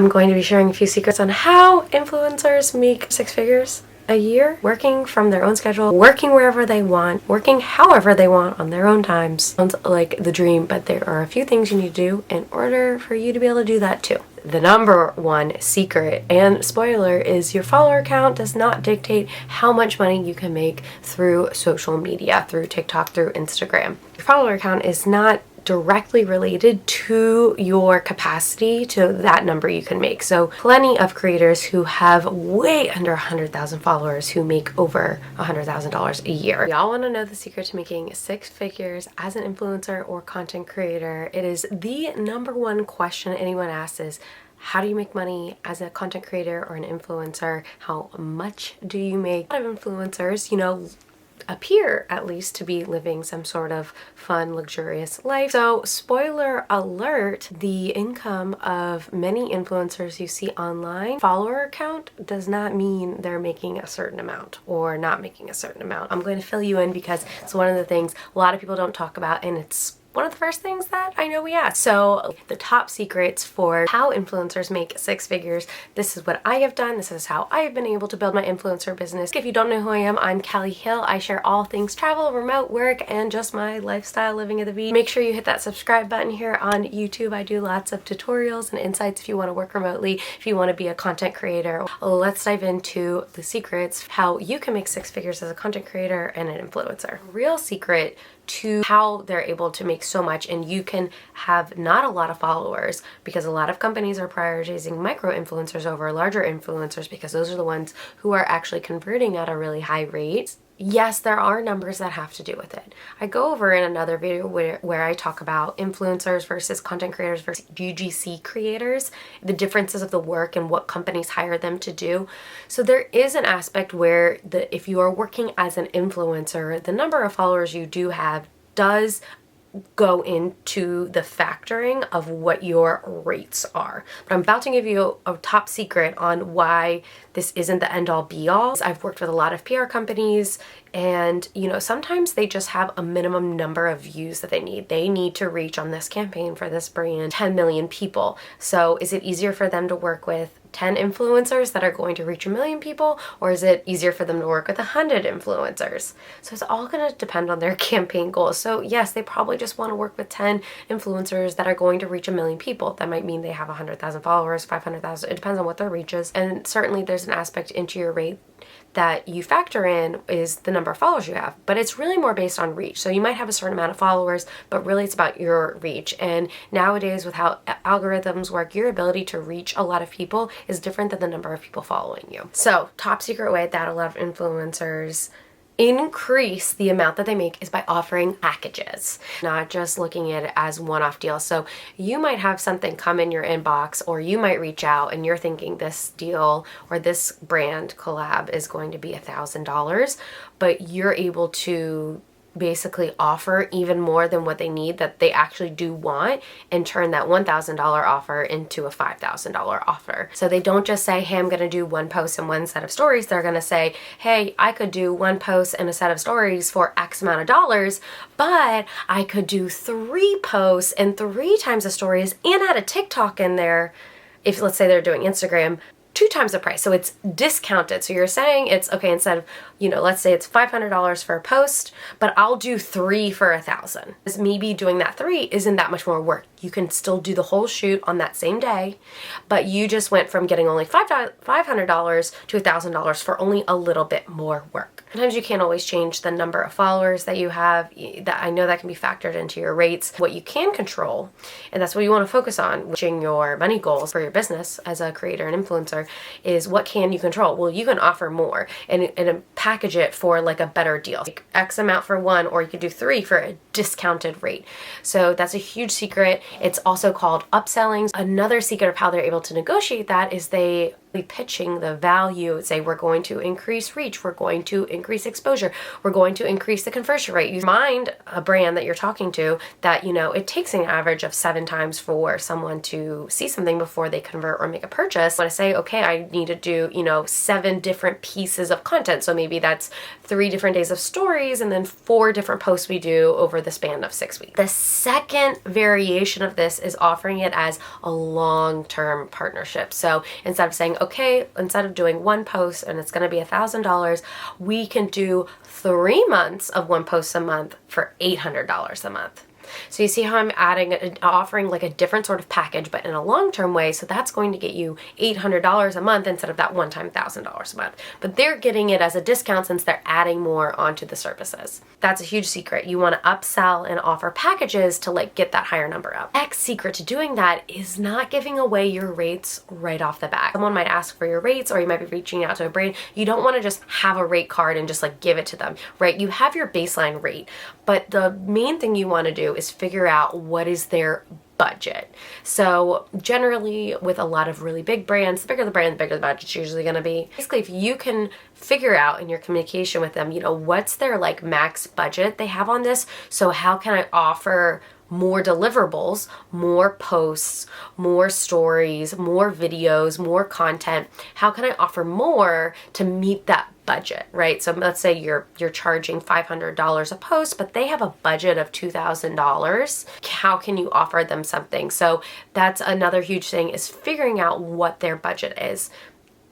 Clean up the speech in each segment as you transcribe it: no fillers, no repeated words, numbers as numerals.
I'm going to be sharing a few secrets on how influencers make six figures a year, working from their own schedule, working wherever they want, working however they want on their own times. Sounds like the dream, but there are a few things you need to do in order for you to be able to do that too. The number one secret and spoiler is your follower count does not dictate how much money you can make through social media, through TikTok, through Instagram. Your follower count is not directly related to your capacity to that number you can make. So plenty of creators who have way under 100,000 followers who make over $100,000 a year. Y'all want to know the secret to making six figures as an influencer or content creator? It is the number one question anyone asks is, how do you make money as a content creator or an influencer? How much do you make? A lot of influencers, appear at least to be living some sort of fun, luxurious life. So spoiler alert, the income of many influencers you see online, follower count does not mean they're making a certain amount or not making a certain amount. I'm going to fill you in because it's one of the things a lot of people don't talk about, and it's one of the first things that I know we ask. So the top secrets for how influencers make six figures. This is what I have done. This is how I have been able to build my influencer business. If you don't know who I am, I'm Callie Hill. I share all things travel, remote work, and just my lifestyle living at the beach. Make sure you hit that subscribe button here on YouTube. I do lots of tutorials and insights if you want to work remotely, if you want to be a content creator. Let's dive into the secrets, how you can make six figures as a content creator and an influencer. Real secret to how they're able to make so much, and you can have not a lot of followers because a lot of companies are prioritizing micro influencers over larger influencers because those are the ones who are actually converting at a really high rate. Yes, there are numbers that have to do with it. I go over in another video where I talk about influencers versus content creators versus UGC creators, the differences of the work and what companies hire them to do. So there is an aspect where if you are working as an influencer, the number of followers you do have does go into the factoring of what your rates are. But I'm about to give you a top secret on why this isn't the end-all be-all. I've worked with a lot of PR companies, and sometimes they just have a minimum number of views that they need. They need to reach on this campaign for this brand 10 million people. So is it easier for them to work with 10 influencers that are going to reach 1 million people, or is it easier for them to work with 100 influencers? So it's all going to depend on their campaign goals. So yes, they probably just want to work with 10 influencers that are going to reach 1 million people. That might mean they have 100,000 followers, 500,000. It depends on what their reach is. And certainly there's an aspect into your rate that you factor in is the number of followers you have, but it's really more based on reach. So you might have a certain amount of followers, but really it's about your reach. And nowadays with how algorithms work, your ability to reach a lot of people is different than the number of people following you. So top secret way that a lot of influencers increase the amount that they make is by offering packages, not just looking at it as one-off deals. So you might have something come in your inbox, or you might reach out and you're thinking this deal or this brand collab is going to be $1,000, but you're able to basically offer even more than what they need, that they actually do want, and turn that $1,000 offer into a $5,000 offer. So they don't just say, hey, I'm going to do one post and one set of stories. They're going to say, hey, I could do one post and a set of stories for X amount of dollars, but I could do 3 posts and 3 times the stories and add a TikTok in there. If let's say they're doing Instagram, 2 times the price. So it's discounted. So you're saying it's okay, instead of, let's say it's $500 for a post, but I'll do 3 for $1,000. Maybe doing that 3 isn't that much more work. You can still do the whole shoot on that same day, but you just went from getting only $500 to $1,000 for only a little bit more work. Sometimes you can't always change the number of followers that you have. That I know that can be factored into your rates. What you can control, and that's what you want to focus on, reaching your money goals for your business as a creator and influencer, is what can you control? Well, you can offer more and package it for like a better deal. Like X amount for 1, or you could do 3 for a discounted rate. So that's a huge secret. It's also called upselling. Another secret of how they're able to negotiate that is they pitching the value, say we're going to increase reach, we're going to increase exposure, we're going to increase the conversion rate. You remind a brand that you're talking to that, you know, it takes an average of 7 times for someone to see something before they convert or make a purchase. When I say, okay, I need to do, you know, 7 different pieces of content. So maybe that's 3 different days of stories and then 4 different posts we do over the span of 6 weeks. The second variation of this is offering it as a long-term partnership. So instead of saying, okay, instead of doing 1 post and it's going to be $1,000, we can do 3 months of 1 post a month for $800 a month. So you see how I'm offering like a different sort of package, but in a long-term way. So that's going to get you $800 a month instead of that one-time $1,000 a month. But they're getting it as a discount since they're adding more onto the services. That's a huge secret. You want to upsell and offer packages to like get that higher number up. Next secret to doing that is not giving away your rates right off the bat. Someone might ask for your rates, or you might be reaching out to a brand. You don't want to just have a rate card and just like give it to them, right? You have your baseline rate, but the main thing you want to do is figure out what is their budget. So generally with a lot of really big brands, the bigger the brand, the bigger the budget's usually going to be. Basically, if you can figure out in your communication with them, you know, what's their like max budget they have on this. So how can I offer more deliverables, more posts, more stories, more videos, more content? How can I offer more to meet that budget, right? So let's say you're charging $500 a post, but they have a budget of $2,000. How can you offer them something? So that's another huge thing, is figuring out what their budget is.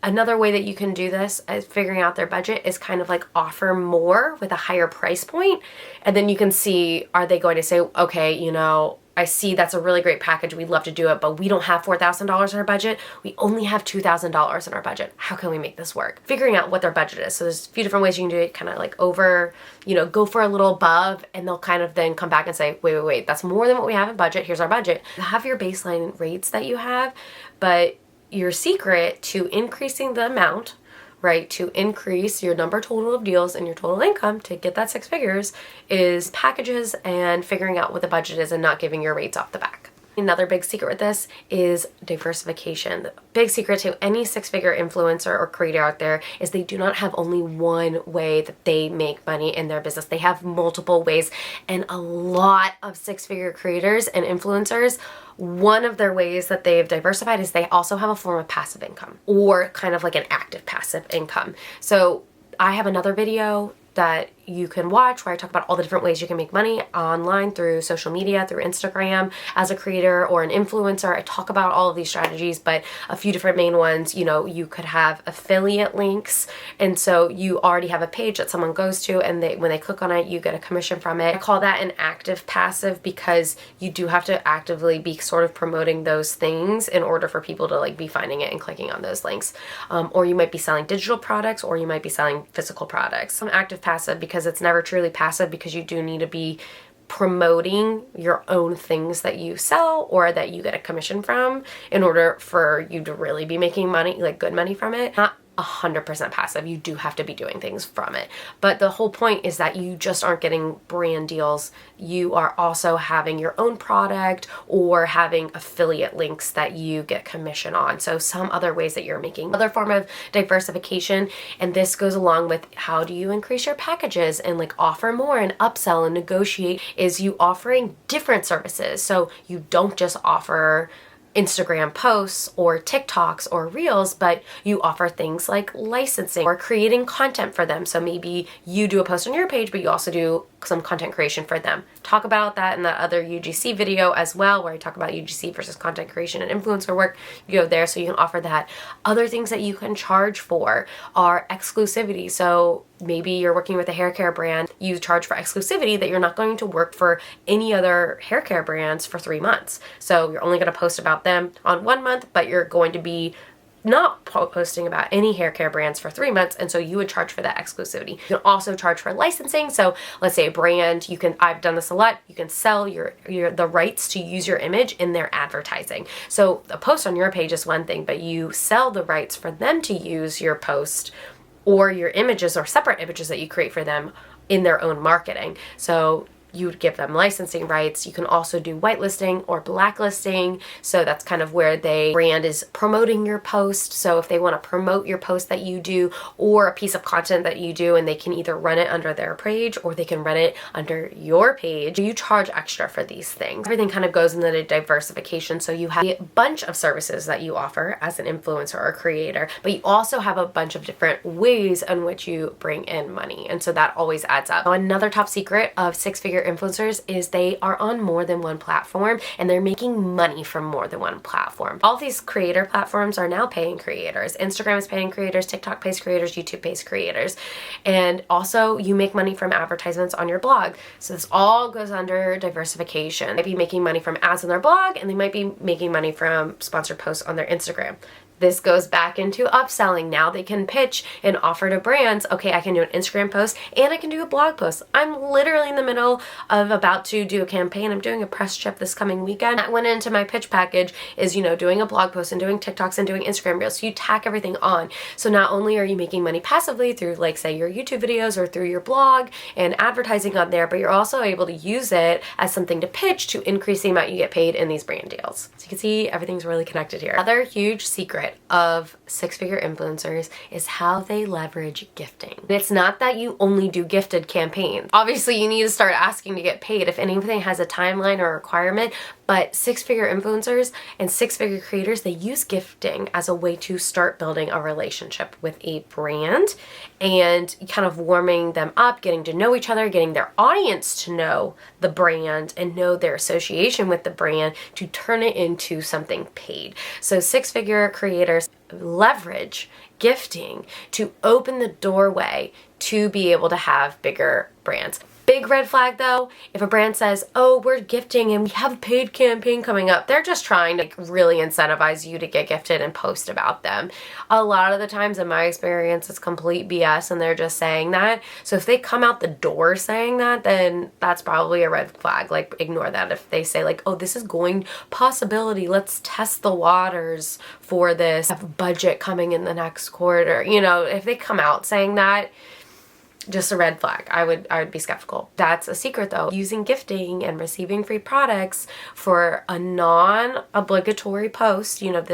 Another way that you can do this is figuring out their budget is kind of like offer more with a higher price point. And then you can see, are they going to say, okay, you know, I see that's a really great package, we'd love to do it, but we don't have $4,000 in our budget. We only have $2,000 in our budget. How can we make this work? Figuring out what their budget is. So there's a few different ways you can do it, kind of like over, you know, go for a little above, and they'll kind of then come back and say, wait, that's more than what we have in budget. Here's our budget. You have your baseline rates that you have, but your secret to increasing the amount, right, to increase your number total of deals and your total income to get that 6 figures, is packages and figuring out what the budget is and not giving your rates off the back. Another big secret with this is diversification. The big secret to any 6-figure influencer or creator out there is they do not have only one way that they make money in their business. They have multiple ways, and a lot of 6-figure creators and influencers, one of their ways that they've diversified is they also have a form of passive income, or kind of like an active passive income. So I have another video that you can watch where I talk about all the different ways you can make money online through social media, through Instagram, as a creator or an influencer. I talk about all of these strategies, but a few different main ones. You know, you could have affiliate links, and so you already have a page that someone goes to, and when they click on it, you get a commission from it. I call that an active passive because you do have to actively be sort of promoting those things in order for people to like be finding it and clicking on those links. Or you might be selling digital products, or you might be selling physical products. Active passive because it's never truly passive, because you do need to be promoting your own things that you sell or that you get a commission from in order for you to really be making money, like good money from it. Not 100% passive. You do have to be doing things from it. But the whole point is that you just aren't getting brand deals. You are also having your own product or having affiliate links that you get commission on. So some other ways that you're making. Another form of diversification, and this goes along with how do you increase your packages and like offer more and upsell and negotiate, is you offering different services. So you don't just offer Instagram posts or TikToks or Reels, but you offer things like licensing or creating content for them. So maybe you do a post on your page, but you also do some content creation for them. Talk about that in that other UGC video as well, where I talk about UGC versus content creation and influencer work. You go there so you can offer that. Other things that you can charge for are exclusivity. So maybe you're working with a hair care brand, you charge for exclusivity that you're not going to work for any other hair care brands for 3 months. So you're only going to post about them on 1 month, but you're going to be not posting about any hair care brands for 3 months, and so you would charge for that exclusivity. You can also charge for licensing. So let's say a brand, I've done this a lot, you can sell the rights to use your image in their advertising. So a post on your page is one thing, but you sell the rights for them to use your post or your images or separate images that you create for them in their own marketing. So you would give them licensing rights. You can also do whitelisting or blacklisting. So that's kind of where the brand is promoting your post. So if they want to promote your post that you do or a piece of content that you do, and they can either run it under their page or they can run it under your page, you charge extra for these things. Everything kind of goes into the diversification. So you have a bunch of services that you offer as an influencer or creator, but you also have a bunch of different ways in which you bring in money. And so that always adds up. Now, another top secret of six-figure influencers is they are on more than one platform and they're making money from more than one platform. All these creator platforms are now paying creators. Instagram is paying creators, TikTok pays creators, YouTube pays creators. And also you make money from advertisements on your blog. So this all goes under diversification. They might be making money from ads on their blog, and they might be making money from sponsored posts on their Instagram. This goes back into upselling. Now they can pitch and offer to brands, okay, I can do an Instagram post and I can do a blog post. I'm literally in the middle of about to do a campaign. I'm doing a press trip this coming weekend. That went into my pitch package is, you know, doing a blog post and doing TikToks and doing Instagram reels. So you tack everything on. So not only are you making money passively through, like, say, your YouTube videos or through your blog and advertising on there, but you're also able to use it as something to pitch to increase the amount you get paid in these brand deals. So you can see everything's really connected here. Another huge secret of six-figure influencers is how they leverage gifting. And it's not that you only do gifted campaigns. Obviously, you need to start asking to get paid if anything has a timeline or requirement, but six-figure influencers and six-figure creators, they use gifting as a way to start building a relationship with a brand and kind of warming them up, getting to know each other, getting their audience to know the brand and know their association with the brand to turn it into something paid. So six-figure creators leverage gifting to open the doorway to be able to have bigger brands. Big red flag though, if a brand says, oh, we're gifting and we have a paid campaign coming up, they're just trying to, like, really incentivize you to get gifted and post about them. A lot of the times in my experience, it's complete BS and they're just saying that. So if they come out the door saying that, then that's probably a red flag. Like, ignore that. If they say, like, oh, this is going possibility, let's test the waters for this, have a budget coming in the next quarter. You know, if they come out saying that, just a red flag. I would be skeptical. That's a secret though. Using gifting and receiving free products for a non-obligatory post. You know,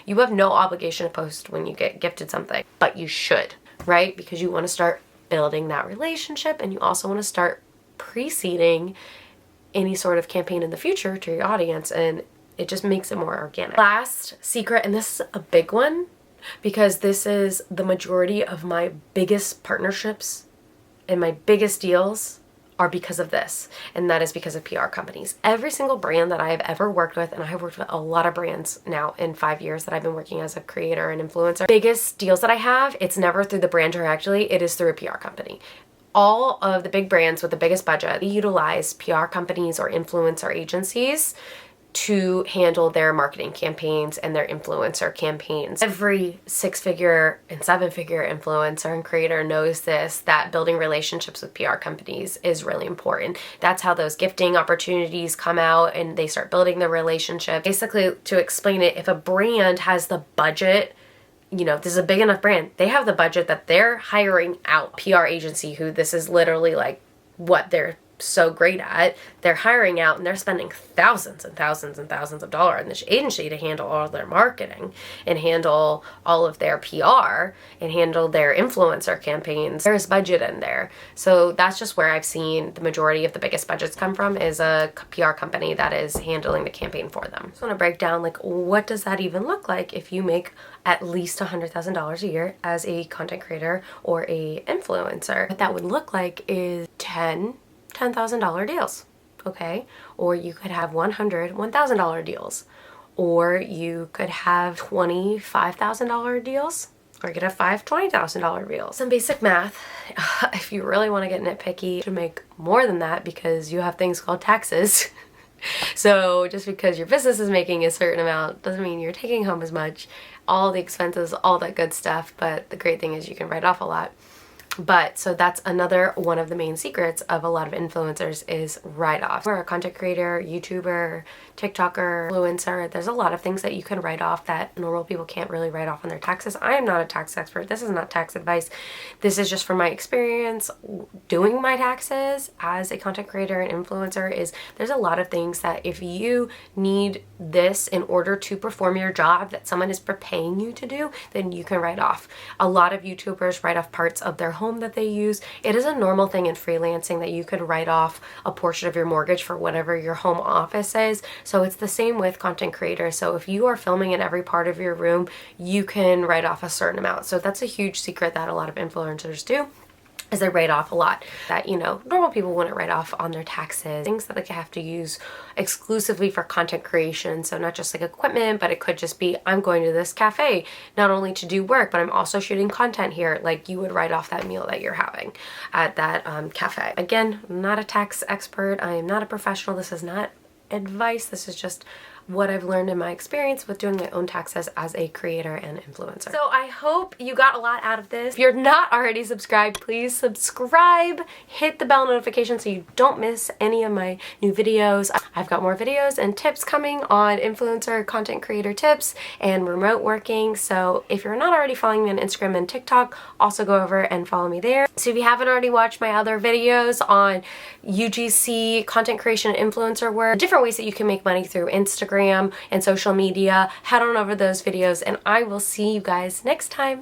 you have no obligation to post when you get gifted something, but you should, right? Because you want to start building that relationship and you also want to start preceding any sort of campaign in the future to your audience, and it just makes it more organic. Last secret, and this is a big one because this is the majority of my biggest partnerships and my biggest deals are because of this, and that is because of PR companies. Every single brand that I have ever worked with, and I have worked with a lot of brands now in 5 years that I've been working as a creator and influencer, biggest deals that I have, it's never through the brand directly, it is through a PR company. All of the big brands with the biggest budget, they utilize PR companies or influencer agencies to handle their marketing campaigns and their influencer campaigns. Every six-figure and seven-figure influencer and creator knows this, that building relationships with PR companies is really important. That's how those gifting opportunities come out and they start building the relationship. Basically, to explain it, if a brand has the budget, you know, this is a big enough brand, they have the budget that they're hiring out PR agency, who this is literally like what they're so great at, they're hiring out and they're spending thousands and thousands and thousands of dollars in this agency to handle all of their marketing and handle all of their PR and handle their influencer campaigns. There's budget in there. So that's just where I've seen the majority of the biggest budgets come from, is a PR company that is handling the campaign for them. I just want to break down, like, what does that even look like if you make at least $100,000 a year as a content creator or a influencer? What that would look like is $10,000 deals, okay? Or you could have $1,000 deals, or you could have $25,000 deals, or you could have five $20,000 deals. Some basic math, if you really want to get nitpicky, you should make more than that because you have things called taxes. So just because your business is making a certain amount doesn't mean you're taking home as much. All the expenses, all that good stuff, but the great thing is you can write off a lot. But so that's another one of the main secrets of a lot of influencers is write-offs. We're a content creator, YouTuber, TikToker, influencer. There's a lot of things that you can write off that normal people can't really write off on their taxes. I am not a tax expert. This is not tax advice. This is just from my experience doing my taxes as a content creator and influencer. Is there's a lot of things that if you need this in order to perform your job that someone is paying you to do, then you can write off. A lot of YouTubers write off parts of their home that they use. It is a normal thing in freelancing that you could write off a portion of your mortgage for whatever your home office is. So it's the same with content creators. So if you are filming in every part of your room, you can write off a certain amount. So that's a huge secret that a lot of influencers do, is they write off a lot that, you know, normal people wouldn't write off on their taxes. Things that they have to use exclusively for content creation. So not just like equipment, but it could just be, I'm going to this cafe, not only to do work, but I'm also shooting content here. Like you would write off that meal that you're having at that cafe. Again, I'm not a tax expert. I am not a professional. This is not advice. This is just what I've learned in my experience with doing my own taxes as a creator and influencer. So I hope you got a lot out of this. If you're not already subscribed, please subscribe, hit the bell notification so you don't miss any of my new videos. I've got more videos and tips coming on influencer content creator tips and remote working. So if you're not already following me on Instagram and TikTok, also go over and follow me there. So if you haven't already watched my other videos on UGC, content creation and influencer work, different ways that you can make money through Instagram and social media, head on over those videos and I will see you guys next time.